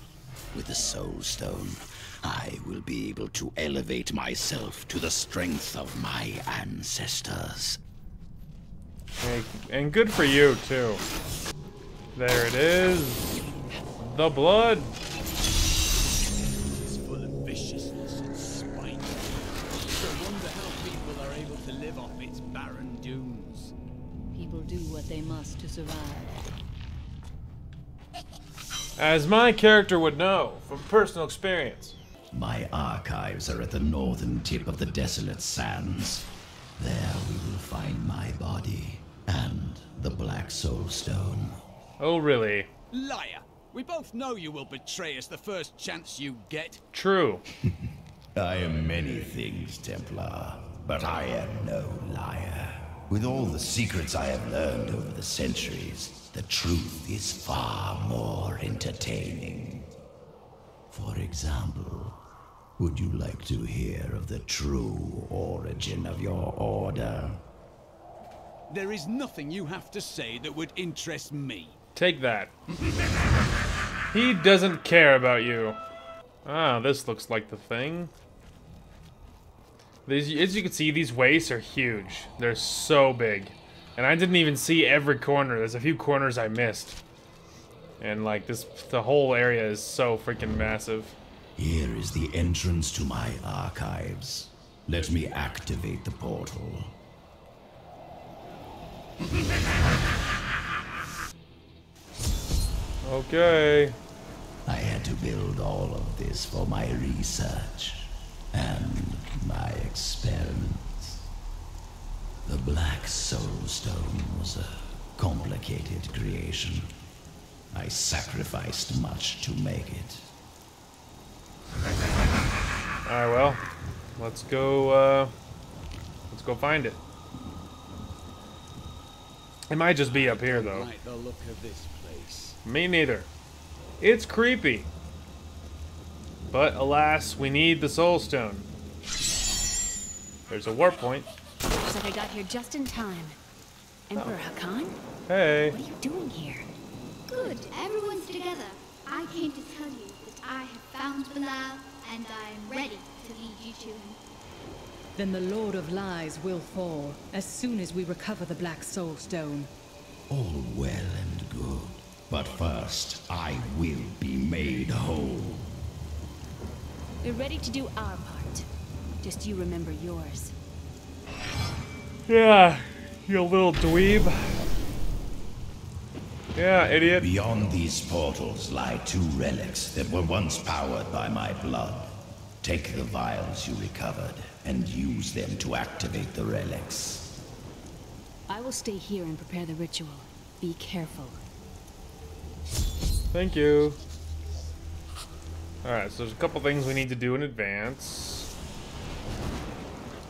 With the Soulstone, I will be able to elevate myself to the strength of my ancestors. And good for you, too. There it is. The blood. It's full of viciousness and spite. I wonder how people are able to live off its barren dunes. People do what they must to survive. As my character would know from personal experience. My archives are at the northern tip of the desolate sands. There we will find my body and the Black Soulstone. Oh, really? Liar! We both know you will betray us the first chance you get. True. I am many things, Templar, but I am no liar. With all the secrets I have learned over the centuries, the truth is far more entertaining. For example, would you like to hear of the true origin of your order? There is nothing you have to say that would interest me. Take that. He doesn't care about you. Ah, this looks like the thing. These, as you can see, these wastes are huge. They're so big. And I didn't even see every corner. There's a few corners I missed. And like this, the whole area is so freaking massive. Here is the entrance to my archives. Let me activate the portal. Okay. I had to build all of this for my research and my experiments. The Black Soulstone was a complicated creation. I sacrificed much to make it. Alright, well, let's go find it. It might just be up here, though. I like the look of this place. Me neither. It's creepy. But alas, we need the Soulstone. There's a warp point. Looks like I got here just in time. Emperor Hakan? Hey. What are you doing here? Good, everyone's together. I came to tell you that I have found Belial, and I am ready to lead you to him. Then the Lord of Lies will fall as soon as we recover the Black Soulstone. All well and good. But first, I will be made whole. We're ready to do our part. Just you remember yours. Yeah, you little dweeb. Yeah, idiot. Beyond these portals lie two relics that were once powered by my blood. Take the vials you recovered and use them to activate the relics. I will stay here and prepare the ritual. Be careful. Thank you. Alright, so there's a couple things we need to do in advance.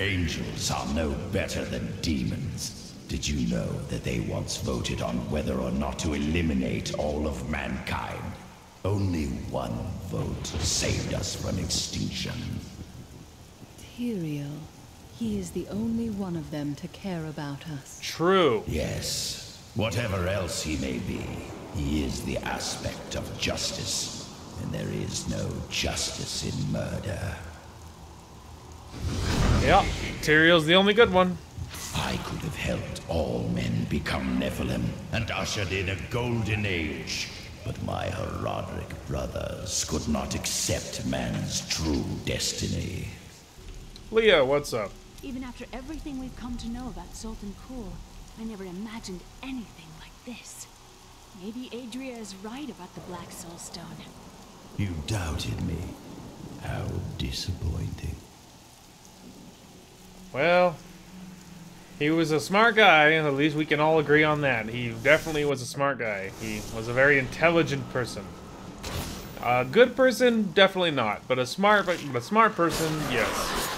Angels are no better than demons. Did you know that they once voted on whether or not to eliminate all of mankind? Only one vote saved us from extinction. Tyrael. He is the only one of them to care about us. True. Yes. Whatever else he may be, he is the aspect of justice. And there is no justice in murder. Yeah, Tyrael's the only good one. I could have helped all men become Nephilim and ushered in a golden age. But my Herodic brothers could not accept man's true destiny. Leah, what's up? Even after everything we've come to know about Zoltun Kule, I never imagined anything like this. Maybe Adria is right about the Black Soulstone. You doubted me. How disappointing. Well, he was a smart guy, at least we can all agree on that. He definitely was a smart guy. He was a very intelligent person. A good person, definitely not, but a smart person, yes.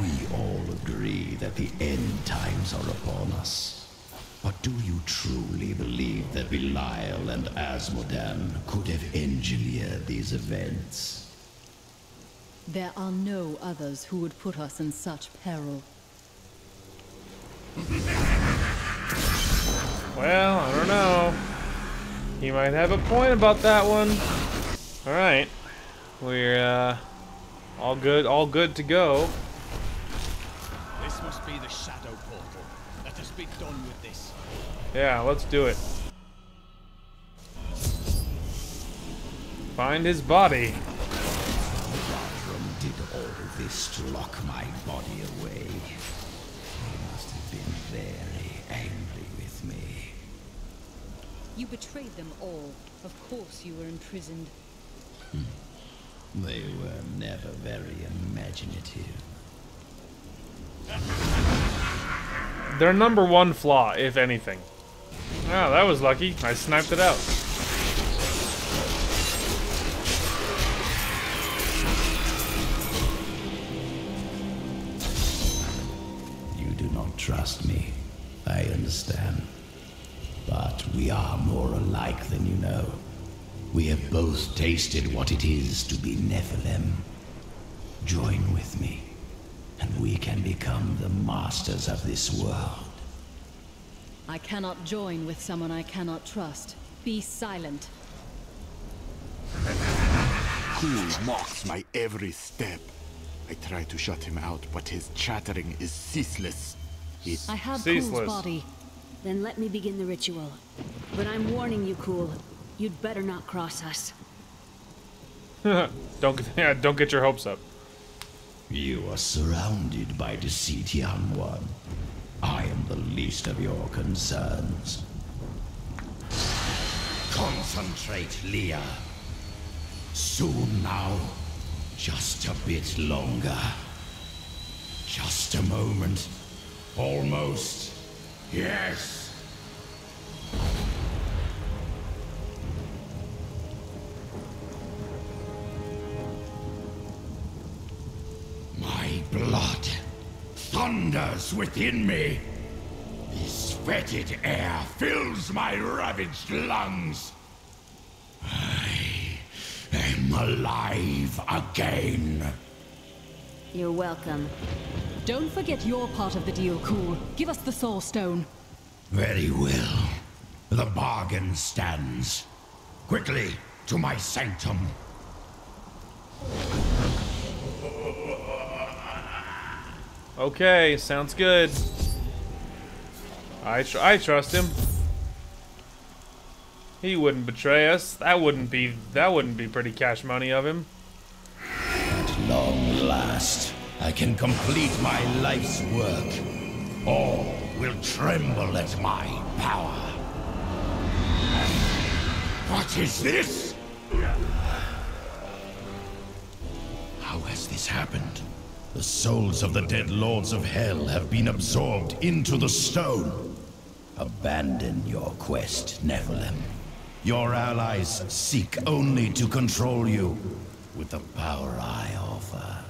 We all agree that the end times are upon us. But do you truly believe that Belial and Asmodan could have engineered these events? There are no others who would put us in such peril. Well, I don't know. He might have a point about that one. Alright. We're all good to go. This must be the shadow portal. Let us be done with this. Yeah, let's do it. Find his body. Did all this to lock my body away. They must have been very angry with me. You betrayed them all. Of course you were imprisoned. They were never very imaginative. Their number one flaw, if anything. Oh, that was lucky. I sniped it out. You do not trust me. I understand. But we are more alike than you know. We have both tasted what it is to be Nephilim. Join with me, and we can become the masters of this world. I cannot join with someone I cannot trust. Be silent. Kule mocks my every step. I try to shut him out, but his chattering is ceaseless. I have Kule's body. Then let me begin the ritual. But I'm warning you, Kule. You'd better not cross us. Don't get your hopes up. You are surrounded by deceit, young one. I am the least of your concerns. Concentrate, Leah. Soon now. Just a bit longer. Just a moment. Almost. Yes. My blood thunders within me. This fetid air fills my ravaged lungs. I am alive again. You're welcome. Don't forget your part of the deal, Kule. Give us the Soul Stone. Very well. The bargain stands. Quickly, to my sanctum. Okay, sounds good. I trust him. He wouldn't betray us. That wouldn't be pretty cash money of him. At long last, I can complete my life's work. All will tremble at my power. What is this? How has this happened? The souls of the dead lords of hell have been absorbed into the stone. Abandon your quest, Nephilim. Your allies seek only to control you. With the power I offer,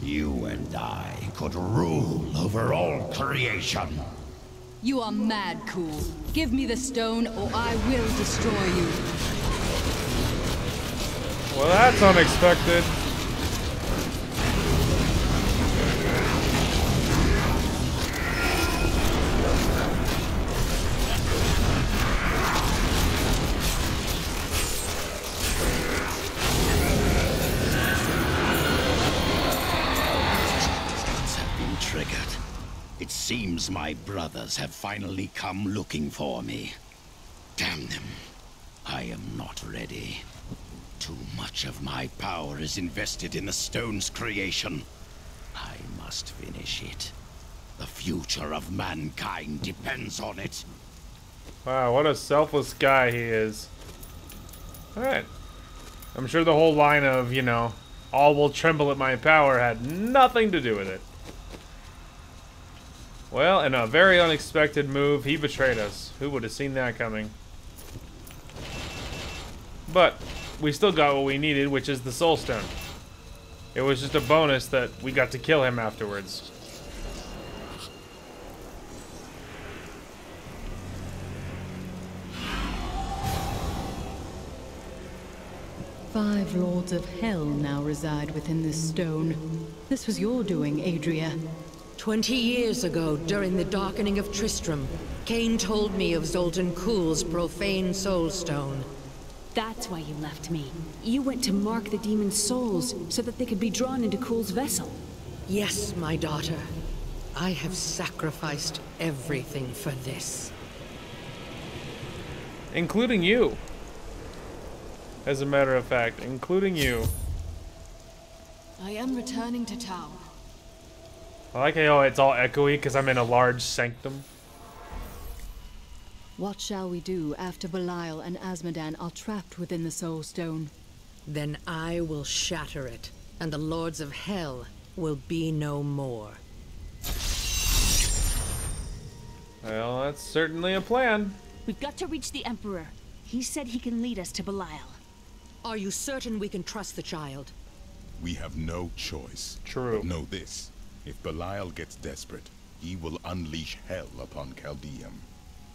you and I could rule over all creation. You are mad, Kule. Give me the stone or I will destroy you. Well, that's unexpected. It seems seems my brothers have finally come looking for me. Damn them. I am not ready. Too much of my power is invested in the stone's creation. I must finish it. The future of mankind depends on it. Wow, what a selfless guy he is. Alright. I'm sure the whole line of, you know, all will tremble at my power had nothing to do with it. Well, in a very unexpected move, he betrayed us. Who would have seen that coming? But we still got what we needed, which is the Soulstone. It was just a bonus that we got to kill him afterwards. Five lords of hell now reside within this stone. This was your doing, Adria. 20 years ago, during the darkening of Tristram, Cain told me of Zoltun Kule's profane soulstone. That's why you left me. You went to mark the demon's souls so that they could be drawn into Kule's vessel. Yes, my daughter. I have sacrificed everything for this. Including you. As a matter of fact, including you. I am returning to town. I like how it's all echoey because I'm in a large sanctum. What shall we do after Belial and Azmodan are trapped within the Soul Stone? Then I will shatter it, and the lords of hell will be no more. Well, that's certainly a plan. We've got to reach the Emperor. He said he can lead us to Belial. Are you certain we can trust the child? We have no choice. True. But know this. If Belial gets desperate, he will unleash hell upon Chaldeum.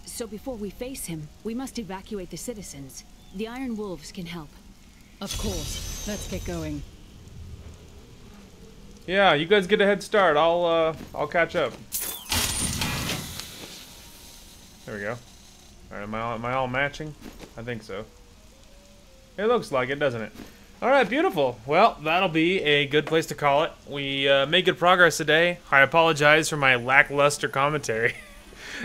So before we face him, we must evacuate the citizens. The Iron Wolves can help. Of course. Let's get going. Yeah, you guys get a head start. I'll catch up. There we go. Alright, am I all matching? I think so. It looks like it, doesn't it? Alright, beautiful. Well, that'll be a good place to call it. We made good progress today. I apologize for my lackluster commentary.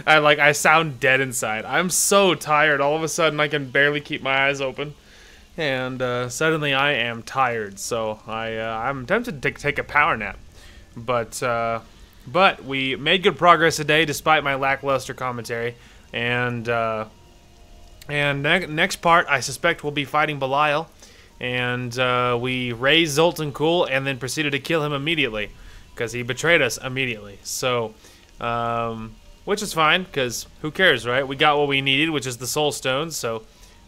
I sound dead inside. I'm so tired. All of a sudden, I can barely keep my eyes open. And suddenly I am tired. So I'm tempted to take a power nap. But we made good progress today despite my lackluster commentary. And next part, I suspect we'll be fighting Belial. And we raised Zoltun Kule and then proceeded to kill him immediately. Because he betrayed us immediately. So, which is fine, because who cares, right? We got what we needed, which is the Soul Stone. So,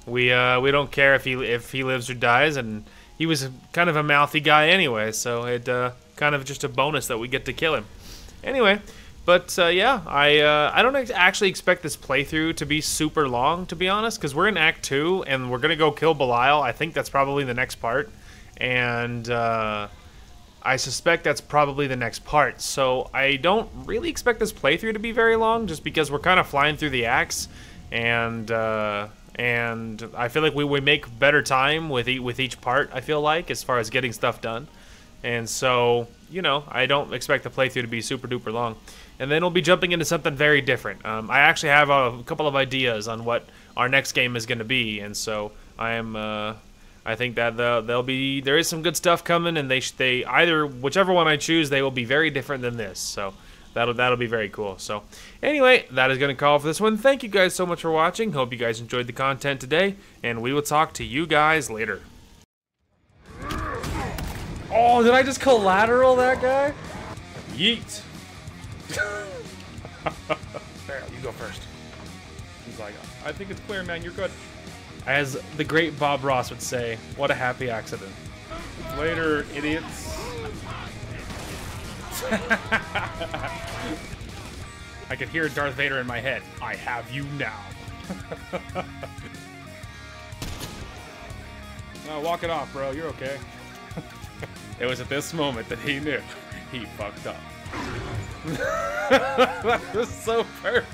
we don't care if he lives or dies. And he was kind of a mouthy guy anyway. So, it kind of just a bonus that we get to kill him. Anyway. But, yeah, I don't actually expect this playthrough to be super long, to be honest, because we're in Act 2, and we're going to go kill Belial. I think that's probably the next part, and I suspect that's probably the next part. So I don't really expect this playthrough to be very long, just because we're kind of flying through the acts, and I feel like we make better time with each part, I feel like, as far as getting stuff done. And so, you know, I don't expect the playthrough to be super duper long. And then we'll be jumping into something very different. I actually have a couple of ideas on what our next game is going to be, and so I think that there is some good stuff coming, and they either whichever one I choose, they will be very different than this. So that'll be very cool. So anyway, that is going to call for this one. Thank you guys so much for watching. Hope you guys enjoyed the content today, and we will talk to you guys later. Oh, did I just collateral that guy? Yeet. There, you go first. He's like, I think it's clear, man. You're good. As the great Bob Ross would say, what a happy accident. Later, idiots. I could hear Darth Vader in my head. I have you now. No, walk it off, bro. You're okay. It was at this moment that he knew he fucked up. That was so perfect.